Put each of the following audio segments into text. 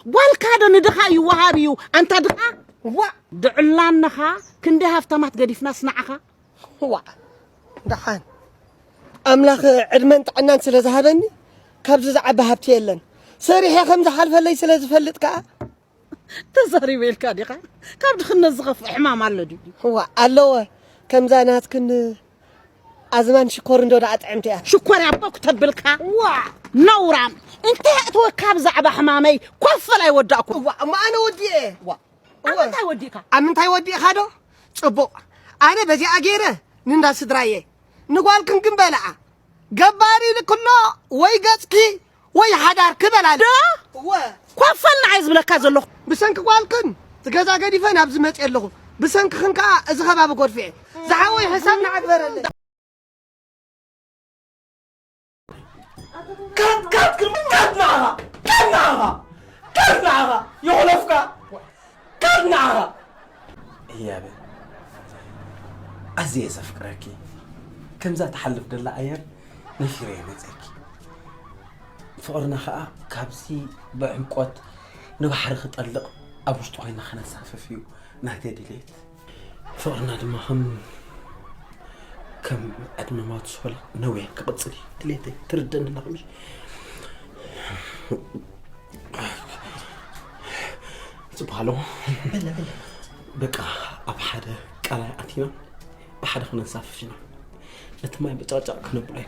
والكادو ندخا يوهابيو أنت دخا وا دعلان نخا كندي هفتمات قديف ناس نعخا وا دحان أملاخ عدمنت عنان سلازهابني كابز زعب هبتي يلن سريح خمس حلف لي سلاز فلتك تزهري بالكاديقة كابد خلنا زغف حمام على دي هو الله كم زانات كن أزمان شكر ندور أطعمتها شكر يا أبوك تبلكها وا نورام انت هتو كابز زعب حمامي كفل أي وداكم وا ما أنا ودي إيه وا أنت وديك أنت ودي خادو صبو أنا بزي أجيره نندا سدرايه نقول كن بلعه جباري لكله ويجسكي ويحدار كبلا ده كفلنا عايز بلك هذا بسنك قالكن تجازا قدي فين أبز مت اللغو بسنك خنكا إذا خباب قول فيه زحوي حسابنا عبر اللي كات نعها يغلفك كات نعها يا بي أزيز أفكركي كم ذات حلف دلا أيام نفيري مزاكي فقرنا خاء كابسي بعمقوت نبحر خطلق أبوشتو عينا خنا ساففيو نهدي ديليت فقرنا دمهم كم أدم ما تسول نوي كبتصلي دليتي تردن نغمش سبحانه بلا بقى أبحد قال أتينا بحد خنا ساففينا نتما بترجع كنبرينا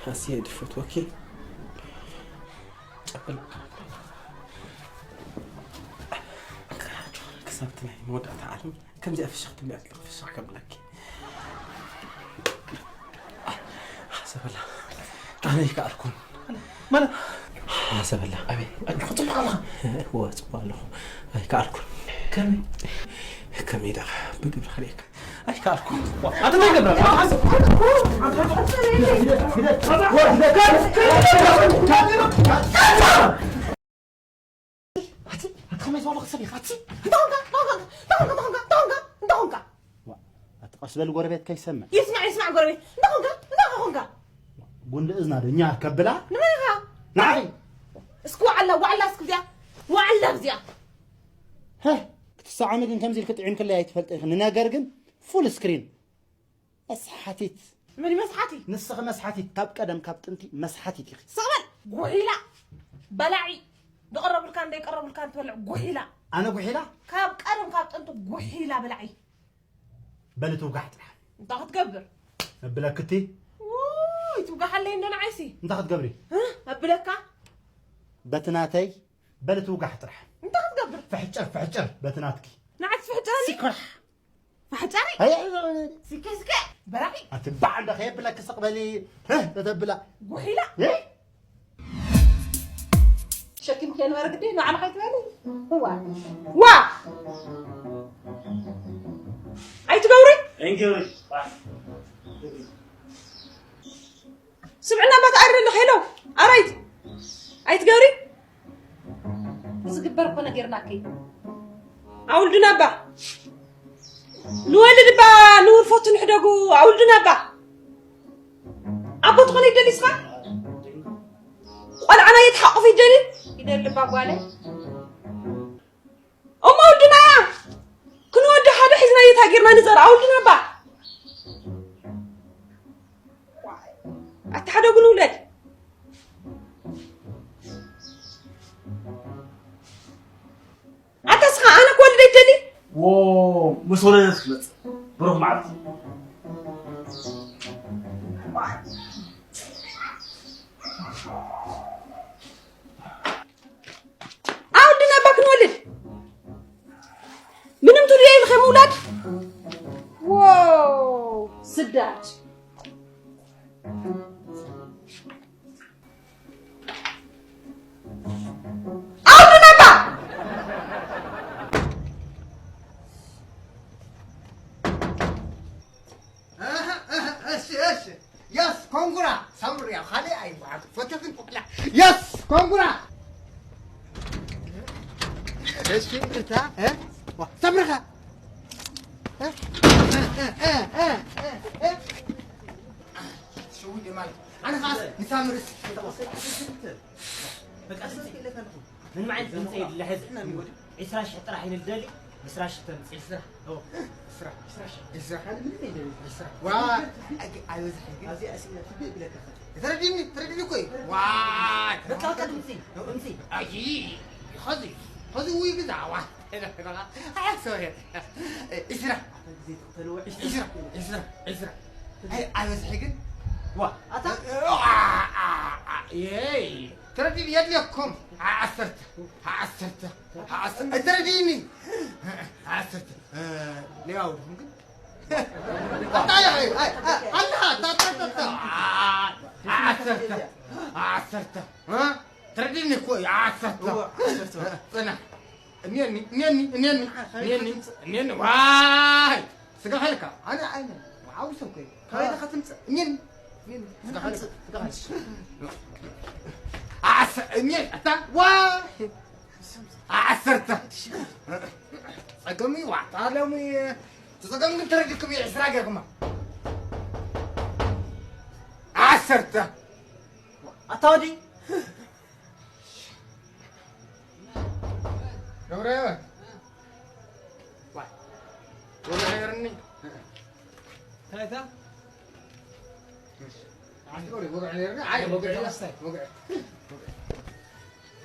أسي دفوت وكي كسبت لي مودة تعلم كم جاء في الشخص اللي أطلق في الشخص قبلك حسب الله أنا هيك أركون مالا حسب الله أبي أنت الله هو سبحان الله هيك أركون كم يدا بقبل خليك هيك أركون هذا ما يقبل هتخمس والله صبي هاتي دونغا أتقصبل قربت كي سمع يسمع قربي دونغا قول إذنا دنيا كبلا نميها نعم اسكو وعلا اسكو زيا وعلا زيا ها كتساعة مدن كم زي الكتعين كلها يتفلت إخنا قرقن فول سكرين مسحتيت مني مسحتي نسخ مسحتي كاب قدم كاب تنتي مسحتي تيخي صبر قويلا بلعي دقرب الكان دي قرب الكان تبلع قويلا أنا قويلا كاب قدم كاب تنتو قويلا بلعي بلتو قحت انت هتقبر بلاكتي توقع حلي إن أنا عايسي انت هتقبري أبلكا بتناتي بلتو قحت انت هتقبر فحجر بتناتكي نعت فحجاني سكرح فحجاني هيا سكي بلعي أتبع عندك هي بلاك استقبلي ها تتبلا قويلا ايه شكل كان ورق دين على خيط بالي هو أي تقوري انجوري سمعنا ما تعرف إنه حلو أريد أي تقوري بس قبر كنا غيرناكي أولدنا با نولد با نور فوتن حدقو أولدنا با أبو تغني دلي سمع قال أنا يتحقق في دلي يدل الباب عليه أم أولدنا كنا ودي حدا حزنا يتهاجرنا نزار أولدنا با أتحدى قولوا لك أتسخى أنا كل اللي تلي واو مسؤولية سلط بروح معك أودنا باك نولد منهم تريد الخمولات واو سدات يس كونغورا سامر يا خالي أي بعد فتفين فقلا يس كونغورا إيش في أنت ها سامرها شو دي مال أنا خلاص نسامر بقى من معين تمسي لحزنا ميودي إسراش طرح يندلي إسراش تمسي إسراح أو إسراح إسراح هذا من اللي يدري وا عاوز حاجة هذه أسئلة في بلا كفر ترديني كوي واي بطلع كده امسي أجي خذي ويقطع وا سوري إسراح إسراح عاوز حاجة وا أتا ياي ترديني يدلكم عصرت ترديني عصرت ليه ممكن عصرت ها ترديني كوي عصرت انا نيني واي سقف حلقة انا عاوزه كوي هاي ختمت نيني سقف حلقة نيني اتا واحد عصرت أقومي وعطالهم تصدقني ترجعكم يا إسراقكم عسرته أتودي دوري واحد ولا غيرني ثلاثة دوري وقع غيرني عادي وقع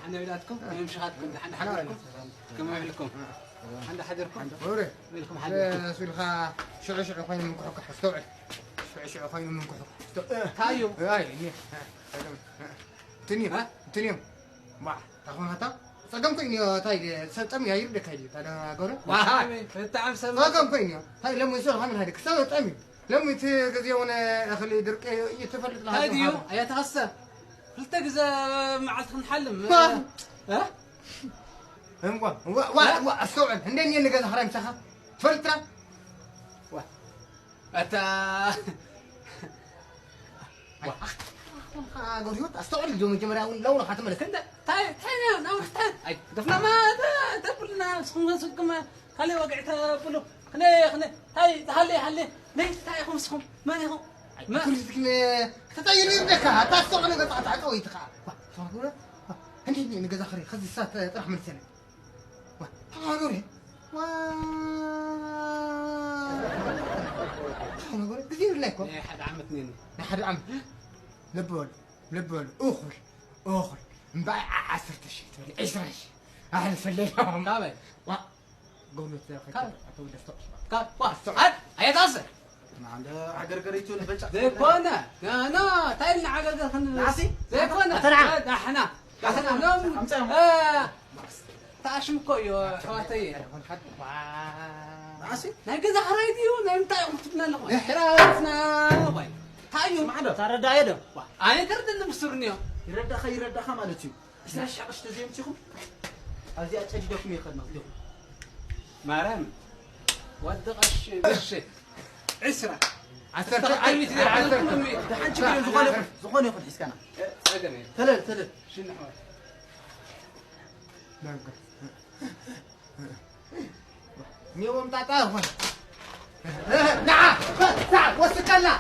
عند أولادكم يمشي هاتكم عند حدكم كما لكم عند حدكم دوري لكم حد سويلخا شعو خاين من كحك استوعب شعو خاين من كحك تايو هاي تنيم ما تاخون هتا صدام كاين تاي سلطم يا يردك هاي هذا غور واي تعرف سما صدام كاين هاي لما يصير من هذيك سلطم لما يتغزيون اخلي درك يتفلت لها هاديو يا تغسل قلت جزا مع نحلم ها هو استوعب هندين اللي قال حرام سخا تفلتره أتا قريوت استوعب اليوم الجمراوي لو راح تملك تاي ناو تاي أي دفنا ما تقولنا سكم خلي وقعت بلو خلي هاي خلي ليش تاي خمسهم ما يهم ما كل شيء تطيري بدك تستوعب انا قطعت قوي تخا صار هندي اللي قال خري خذ الساعه طرح من سنه نوري نقول كثير لكم حد عم اثنين حد عم لبول اخر مبايع عصرت الشيء ايش رايك اهل فليهم كابي قولوا تاخذ اتو كاب هات هيا تصل ما عنده عقرقريتو نبلع زي كونا انا تايلنا عقرقر خلنا عسي زي كونا احنا تعشم كويو حواتي عسي ناي كذا حرايديو ناي متاع قلتنا له حرافنا باي تايو ما حدا ترى يدو انا كرت اللي مسرنيو يردخ مالتي إسرا شعقش تزيمتكم هذه أتجدكم يخدمك مرام ودقش بش عسرة عسرت عمي تدير على كل مي دحين شكل زغون ياخذ حسكنا سدني ثلث شنو حوار ميوم تاتا هون نعم وسخلا